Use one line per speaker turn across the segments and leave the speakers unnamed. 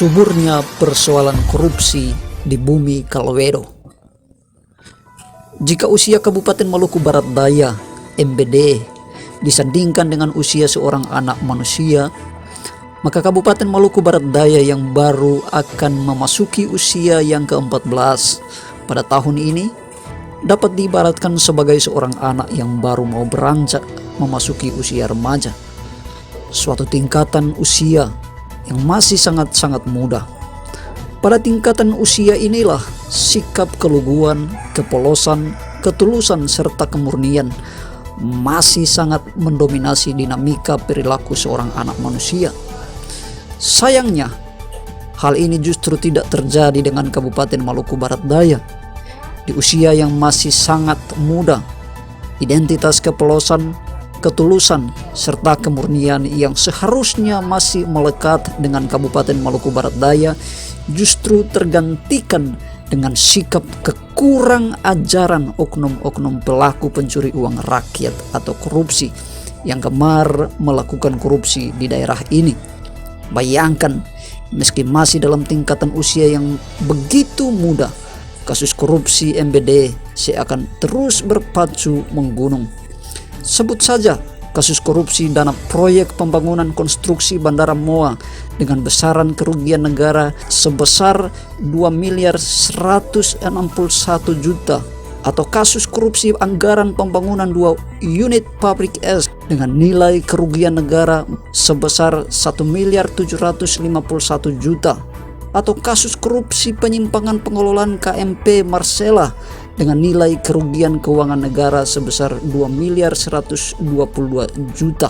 Suburnya persoalan korupsi di bumi Kalwedo. Jika usia Kabupaten Maluku Barat Daya (MBD) disandingkan dengan usia seorang anak manusia, maka Kabupaten Maluku Barat Daya yang baru akan memasuki usia yang ke-14 pada tahun ini dapat diibaratkan sebagai seorang anak yang baru mau beranjak memasuki usia remaja, suatu tingkatan usia yang masih sangat-sangat muda. Pada tingkatan usia inilah sikap keluguan, kepolosan, ketulusan serta kemurnian masih sangat mendominasi dinamika perilaku seorang anak manusia. Sayangnya, hal ini justru tidak terjadi dengan Kabupaten Maluku Barat Daya. Di usia yang masih sangat muda, identitas kepolosan, ketulusan, serta kemurnian yang seharusnya masih melekat dengan Kabupaten Maluku Barat Daya justru tergantikan dengan sikap kekurang ajaran oknum-oknum pelaku pencuri uang rakyat atau korupsi yang gemar melakukan korupsi di daerah ini. Bayangkan, meski masih dalam tingkatan usia yang begitu muda, kasus korupsi MBD seakan terus berpacu menggunung. Sebut saja kasus korupsi dana proyek pembangunan konstruksi Bandara Moa dengan besaran kerugian negara sebesar 2.161 juta, atau kasus korupsi anggaran pembangunan 2 unit pabrik es dengan nilai kerugian negara sebesar 1.751 juta, atau kasus korupsi penyimpangan pengelolaan KMP Marcella dengan nilai kerugian keuangan negara sebesar 2.122 juta.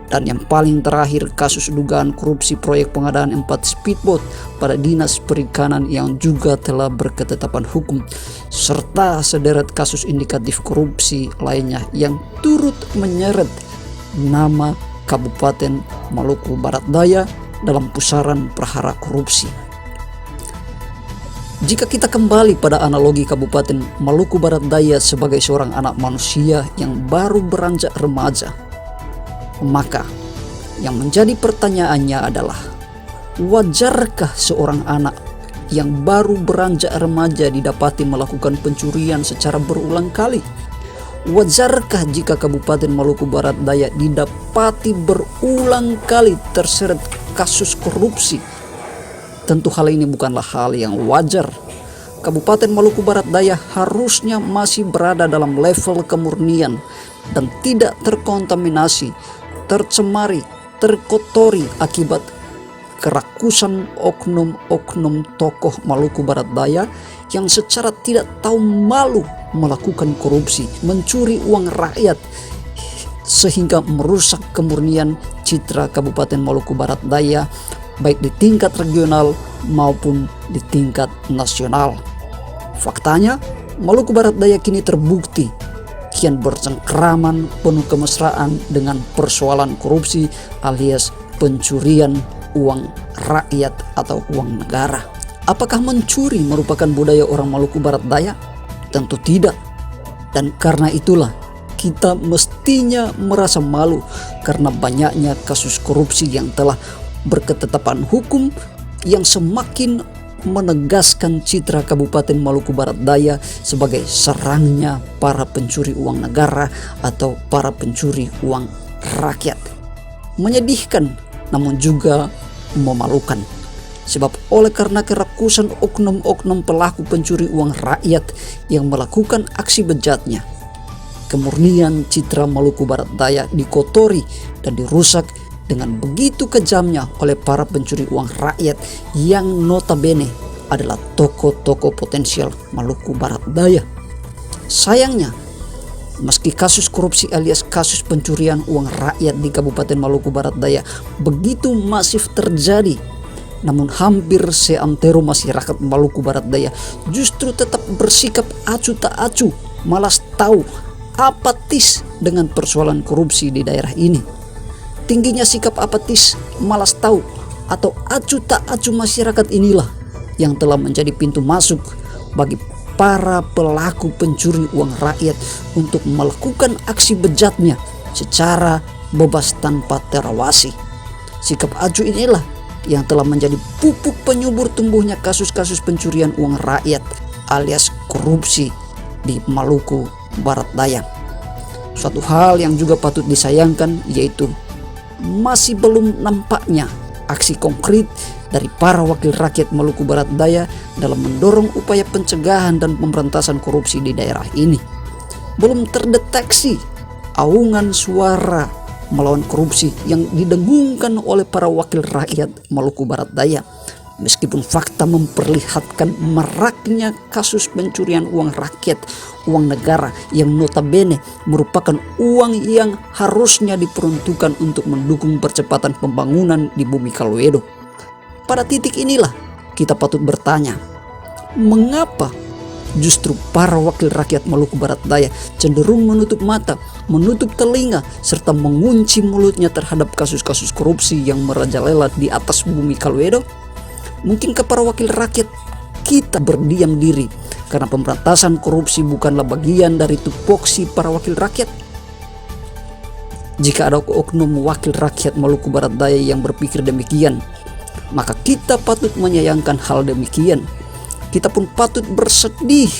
Dan yang paling terakhir, kasus dugaan korupsi proyek pengadaan 4 speedboat pada Dinas Perikanan yang juga telah berketetapan hukum, serta sederet kasus indikatif korupsi lainnya yang turut menyeret nama Kabupaten Maluku Barat Daya dalam pusaran perhara korupsi. Jika kita kembali pada analogi Kabupaten Maluku Barat Daya sebagai seorang anak manusia yang baru beranjak remaja, maka yang menjadi pertanyaannya adalah, wajarkah seorang anak yang baru beranjak remaja didapati melakukan pencurian secara berulang kali? Wajarkah jika Kabupaten Maluku Barat Daya didapati berulang kali terseret kasus korupsi? Tentu hal ini bukanlah hal yang wajar. Kabupaten Maluku Barat Daya harusnya masih berada dalam level kemurnian dan tidak terkontaminasi, tercemari, terkotori akibat kerakusan oknum-oknum tokoh Maluku Barat Daya yang secara tidak tahu malu melakukan korupsi, mencuri uang rakyat, sehingga merusak kemurnian citra Kabupaten Maluku Barat Daya baik di tingkat regional maupun di tingkat nasional. Faktanya, Maluku Barat Daya kini terbukti kian bercengkraman penuh kemesraan dengan persoalan korupsi alias pencurian uang rakyat atau uang negara. Apakah mencuri merupakan budaya orang Maluku Barat Daya? Tentu tidak. Dan karena itulah kita mestinya merasa malu karena banyaknya kasus korupsi yang telah berketetapan hukum yang semakin menegaskan citra Kabupaten Maluku Barat Daya sebagai sarangnya para pencuri uang negara atau para pencuri uang rakyat. Menyedihkan namun juga memalukan, sebab oleh karena kerakusan oknum-oknum pelaku pencuri uang rakyat yang melakukan aksi bejatnya, kemurnian citra Maluku Barat Daya dikotori dan dirusak dengan begitu kejamnya oleh para pencuri uang rakyat yang notabene adalah tokoh-tokoh potensial Maluku Barat Daya. Sayangnya, meski kasus korupsi alias kasus pencurian uang rakyat di Kabupaten Maluku Barat Daya begitu masif terjadi, namun hampir seantero masyarakat Maluku Barat Daya justru tetap bersikap acuh tak acuh, malas tahu, apatis dengan persoalan korupsi di daerah ini. Tingginya sikap apatis, malas tahu, atau acuh tak acuh masyarakat inilah yang telah menjadi pintu masuk bagi para pelaku pencuri uang rakyat untuk melakukan aksi bejatnya secara bebas tanpa terawasi. Sikap acuh inilah yang telah menjadi pupuk penyubur tumbuhnya kasus-kasus pencurian uang rakyat alias korupsi di Maluku Barat Daya. Suatu hal yang juga patut disayangkan yaitu masih belum nampaknya aksi konkret dari para wakil rakyat Maluku Barat Daya dalam mendorong upaya pencegahan dan pemberantasan korupsi di daerah ini. Belum terdeteksi aungan suara melawan korupsi yang didengungkan oleh para wakil rakyat Maluku Barat Daya. Meskipun fakta memperlihatkan maraknya kasus pencurian uang rakyat, uang negara yang notabene merupakan uang yang harusnya diperuntukkan untuk mendukung percepatan pembangunan di Bumi Kaluedo. Pada titik inilah kita patut bertanya, mengapa justru para wakil rakyat Maluku Barat Daya cenderung menutup mata, menutup telinga, serta mengunci mulutnya terhadap kasus-kasus korupsi yang merajalela di atas Bumi Kaluedo? Mungkinkah para wakil rakyat kita berdiam diri karena pemberantasan korupsi bukanlah bagian dari tupoksi para wakil rakyat? Jika ada oknum wakil rakyat Maluku Barat Daya yang berpikir demikian, maka kita patut menyayangkan hal demikian. Kita pun patut bersedih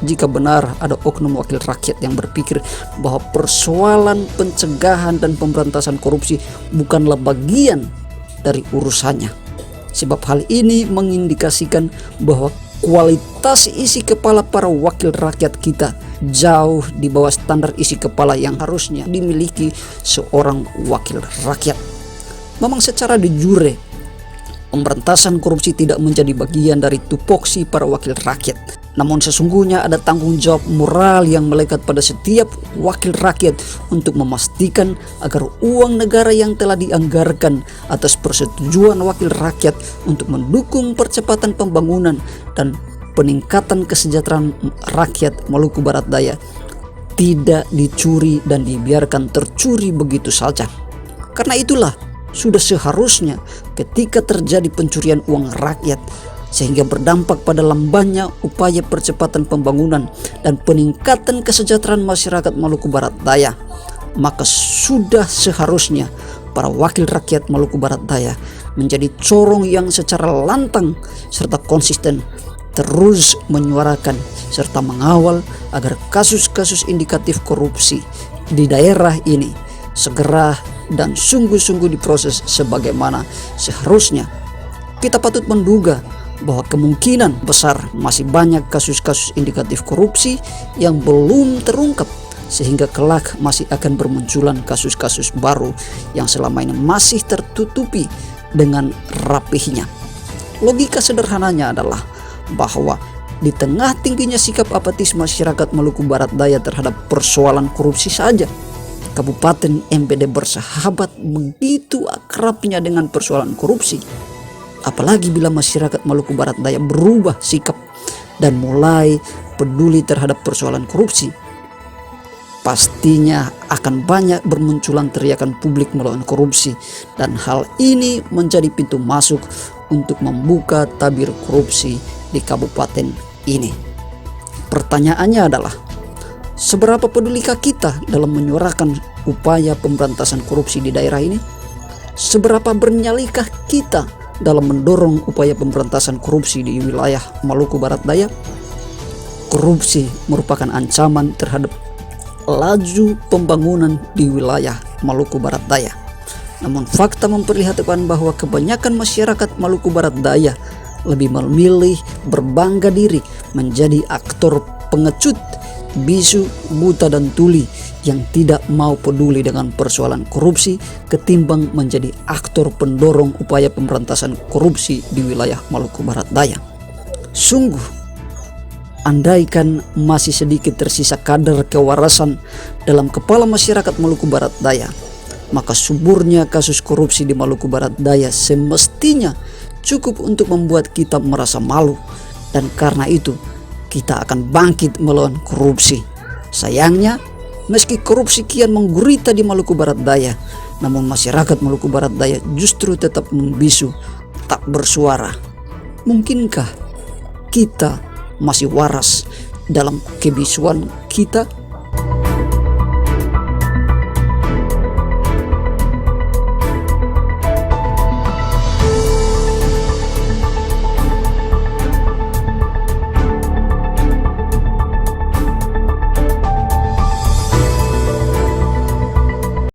jika benar ada oknum wakil rakyat yang berpikir bahwa persoalan pencegahan dan pemberantasan korupsi bukanlah bagian dari urusannya. Sebab hal ini mengindikasikan bahwa kualitas isi kepala para wakil rakyat kita jauh di bawah standar isi kepala yang harusnya dimiliki seorang wakil rakyat. Memang secara de jure, pemberantasan korupsi tidak menjadi bagian dari tupoksi para wakil rakyat. Namun sesungguhnya ada tanggung jawab moral yang melekat pada setiap wakil rakyat untuk memastikan agar uang negara yang telah dianggarkan atas persetujuan wakil rakyat untuk mendukung percepatan pembangunan dan peningkatan kesejahteraan rakyat Maluku Barat Daya tidak dicuri dan dibiarkan tercuri begitu saja. Karena itulah sudah seharusnya ketika terjadi pencurian uang rakyat sehingga berdampak pada lambannya upaya percepatan pembangunan dan peningkatan kesejahteraan masyarakat Maluku Barat Daya, maka sudah seharusnya para wakil rakyat Maluku Barat Daya menjadi corong yang secara lantang serta konsisten terus menyuarakan serta mengawal agar kasus-kasus indikatif korupsi di daerah ini segera dan sungguh-sungguh diproses sebagaimana seharusnya. Kita patut menduga bahwa kemungkinan besar masih banyak kasus-kasus indikatif korupsi yang belum terungkap, sehingga kelak masih akan bermunculan kasus-kasus baru yang selama ini masih tertutupi dengan rapihnya. Logika sederhananya adalah bahwa di tengah tingginya sikap apatis masyarakat Maluku Barat Daya terhadap persoalan korupsi saja, Kabupaten MPD bersahabat begitu akrabnya dengan persoalan korupsi. Apalagi bila masyarakat Maluku Barat Daya berubah sikap dan mulai peduli terhadap persoalan korupsi, pastinya akan banyak bermunculan teriakan publik melawan korupsi, dan hal ini menjadi pintu masuk untuk membuka tabir korupsi di kabupaten ini. Pertanyaannya adalah, seberapa pedulikah kita dalam menyuarakan upaya pemberantasan korupsi di daerah ini? Seberapa bernyalinkah kita dalam mendorong upaya pemberantasan korupsi di wilayah Maluku Barat Daya? Korupsi merupakan ancaman terhadap laju pembangunan di wilayah Maluku Barat Daya. Namun fakta memperlihatkan bahwa kebanyakan masyarakat Maluku Barat Daya lebih memilih berbangga diri menjadi aktor pengecut, bisu, buta dan tuli yang tidak mau peduli dengan persoalan korupsi ketimbang menjadi aktor pendorong upaya pemberantasan korupsi di wilayah Maluku Barat Daya. Sungguh, andaikan masih sedikit tersisa kadar kewarasan dalam kepala masyarakat Maluku Barat Daya, maka suburnya kasus korupsi di Maluku Barat Daya semestinya cukup untuk membuat kita merasa malu, dan karena itu kita akan bangkit melawan korupsi. Sayangnya, meski korupsi kian menggurita di Maluku Barat Daya, namun masyarakat Maluku Barat Daya justru tetap membisu, tak bersuara. Mungkinkah kita masih waras dalam kebisuan kita?